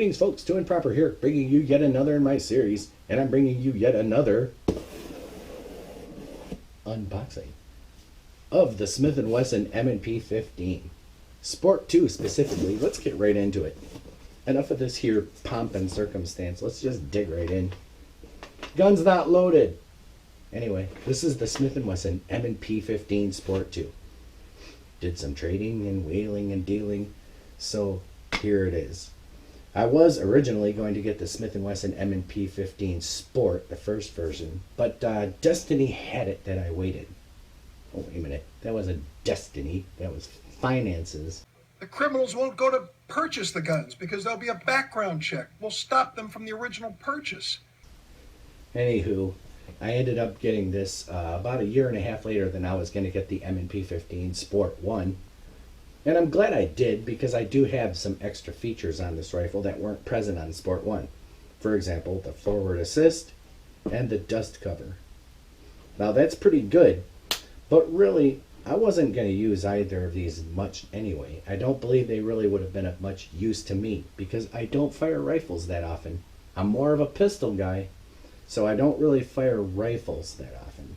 Greetings folks, Two and Proper here, bringing you yet another in my series, and I'm bringing you yet another unboxing of the Smith & Wesson M&P 15. Sport 2 specifically. Let's get right into it. Enough of this here pomp and circumstance, let's just dig right in. Gun's not loaded. Anyway, this is the Smith & Wesson M&P 15 Sport 2. Did some trading and wheeling and dealing, so here it is. I was originally going to get the Smith & Wesson M&P 15 Sport, the first version, but Destiny had it that I waited. Oh, wait a minute. That wasn't Destiny. That was finances. The criminals won't go to purchase the guns because there'll be a background check. We'll stop them from the original purchase. Anywho, I ended up getting this about a year and a half later than I was going to get the M&P 15 Sport 1. And I'm glad I did, because I do have some extra features on this rifle that weren't present on Sport 1. For example, the forward assist and the dust cover. Now that's pretty good, but really I wasn't going to use either of these much anyway. I don't believe they really would have been of much use to me, because I don't fire rifles that often. I'm more of a pistol guy, so I don't really fire rifles that often.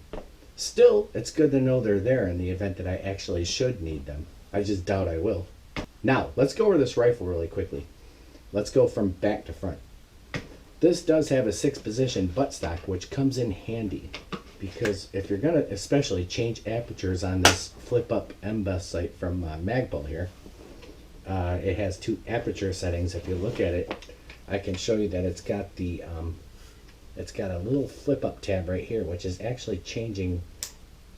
Still, it's good to know they're there in the event that I actually should need them. I just doubt I will. Now, let's go over this rifle really quickly. Let's go from back to front. This does have a 6-position buttstock, which comes in handy, because if you're going to especially change apertures on this flip-up M-Bus sight from Magpul here, it has 2 aperture settings. If you look at it, I can show you that it's got a little flip-up tab right here, which is actually changing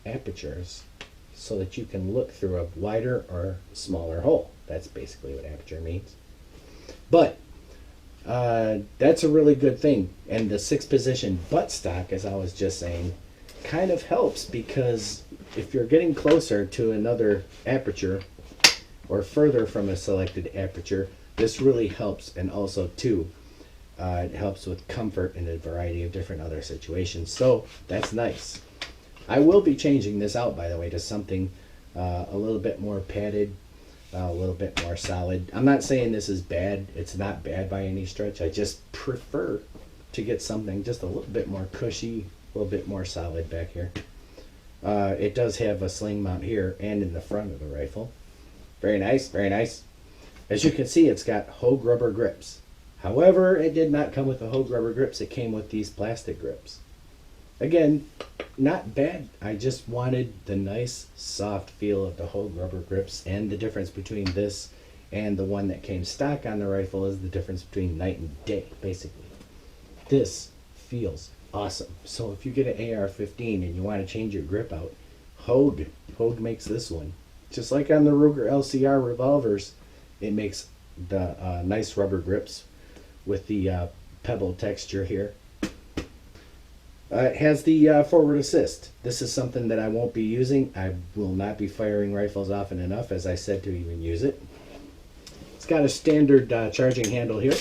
apertures so that you can look through a wider or smaller hole. That's basically what aperture means. But that's a really good thing. And the 6-position buttstock, as I was just saying, kind of helps, because if you're getting closer to another aperture or further from a selected aperture, this really helps. And also too, it helps with comfort in a variety of different other situations. So that's nice. I will be changing this out, by the way, to something a little bit more padded, a little bit more solid. I'm not saying this is bad. It's not bad by any stretch. I just prefer to get something just a little bit more cushy, a little bit more solid back here. It does have a sling mount here and in the front of the rifle. Very nice, very nice. As you can see, it's got Hogue rubber grips. However, it did not come with the Hogue rubber grips. It came with these plastic grips. Again, not bad. I just wanted the nice soft feel of the Hogue rubber grips, and the difference between this and the one that came stock on the rifle is the difference between night and day, basically. This feels awesome. So if you get an AR15 and you want to change your grip out, Hogue makes this one. Just like on the Ruger LCR revolvers, it makes the nice rubber grips with the pebble texture here. It has the forward assist. This is something that I won't be using. I will not be firing rifles often enough, as I said, to even use it. It's got a standard charging handle here,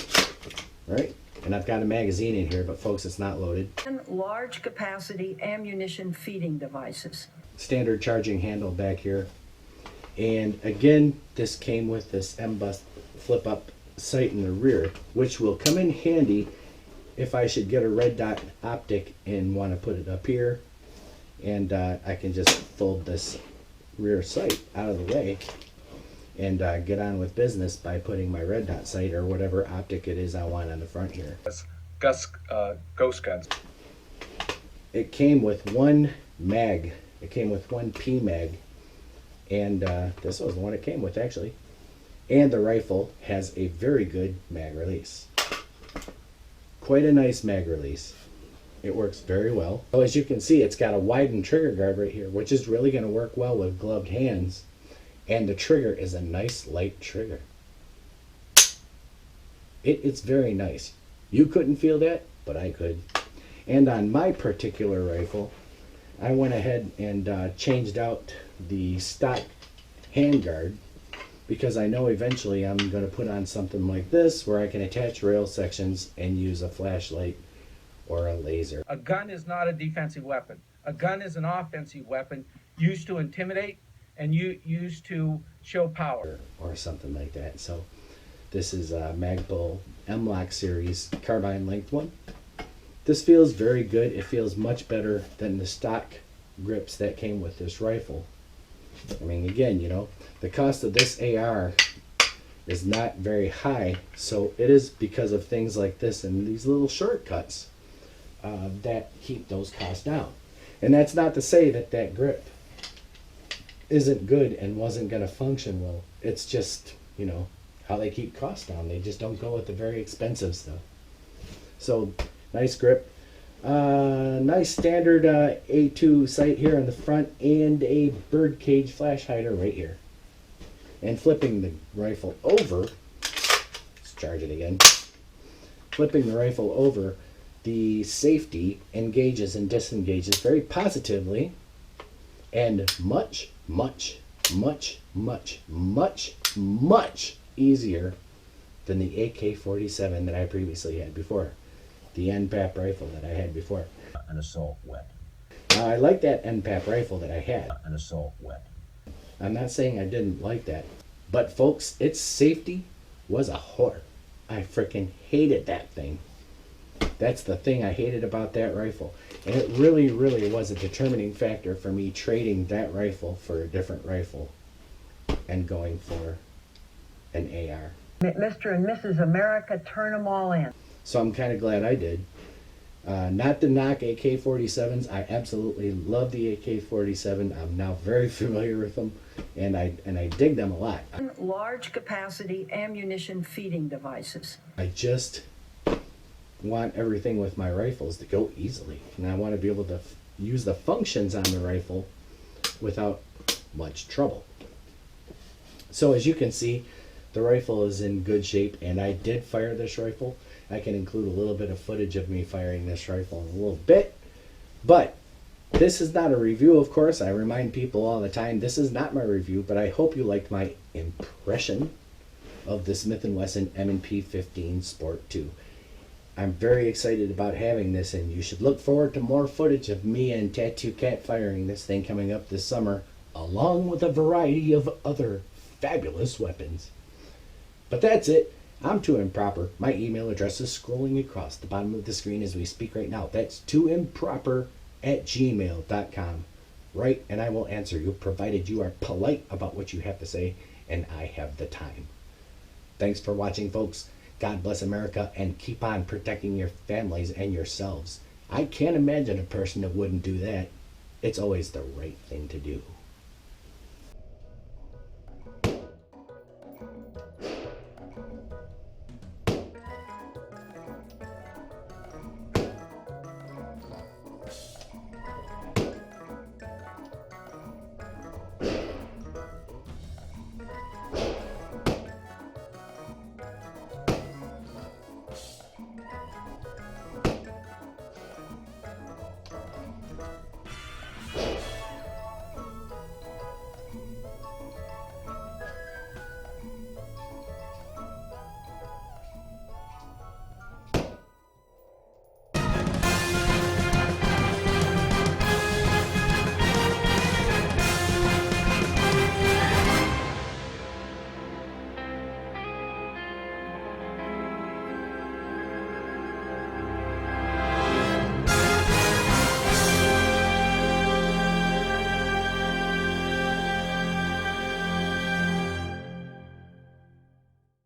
right? And I've got a magazine in here, but folks, it's not loaded. Large capacity ammunition feeding devices. Standard charging handle back here. And again, this came with this M-Bus flip-up sight in the rear, which will come in handy if I should get a red dot optic and want to put it up here. And I can just fold this rear sight out of the way and get on with business by putting my red dot sight or whatever optic it is I want on the front here. Ghost guns. It came with one mag. It came with one P mag. And this was the one it came with, actually. And the rifle has a very good mag release. Quite a nice mag release. It works very well. So as you can see, it's got a widened trigger guard right here, which is really going to work well with gloved hands. And the trigger is a nice light trigger. It's very nice. You couldn't feel that, but I could. And on my particular rifle, I went ahead and changed out the stock handguard, because I know eventually I'm going to put on something like this where I can attach rail sections and use a flashlight or a laser. A gun is not a defensive weapon. A gun is an offensive weapon used to intimidate and used to show power. Or something like that. So This is a Magpul M-Lock series carbine length one. This feels very good. It feels much better than the stock grips that came with this rifle. I mean, again, you know, the cost of this AR is not very high, so it is because of things like this and these little shortcuts that keep those costs down. And that's not to say that that grip isn't good and wasn't going to function well. It's just, you know, how they keep costs down. They just don't go with the very expensive stuff. So, nice grip. Nice standard A2 sight here on the front and a birdcage flash hider right here. And flipping the rifle over, let's charge it again. Flipping the rifle over, the safety engages and disengages very positively and much, much, much, much, much, much easier than the AK-47 that I previously had before. The NPAP rifle that I had before. An assault weapon. I like that NPAP rifle that I had. An assault weapon. I'm not saying I didn't like that. But folks, its safety was a whore. I freaking hated that thing. That's the thing I hated about that rifle. And it really, really was a determining factor for me trading that rifle for a different rifle and going for an AR. Mr. and Mrs. America, turn them all in. So I'm kind of glad I did. Not to knock AK-47s. I absolutely love the AK-47. I'm now very familiar with them, and I dig them a lot. Large capacity ammunition feeding devices. I just want everything with my rifles to go easily, and I want to be able to use the functions on the rifle without much trouble. So as you can see, the rifle is in good shape, and I did fire this rifle. I can include a little bit of footage of me firing this rifle in a little bit, but this is not a review, of course. I remind people all the time, this is not my review, but I hope you liked my impression of the Smith & Wesson M&P 15 Sport 2. I'm very excited about having this, and you should look forward to more footage of me and Tattoo Cat firing this thing coming up this summer, along with a variety of other fabulous weapons. But that's it. I'm too improper. My email address is scrolling across the bottom of the screen as we speak right now. That's tooimproper@gmail.com. Write and I will answer you, provided you are polite about what you have to say and I have the time. Thanks for watching, folks. God bless America, and keep on protecting your families and yourselves. I can't imagine a person that wouldn't do that. It's always the right thing to do.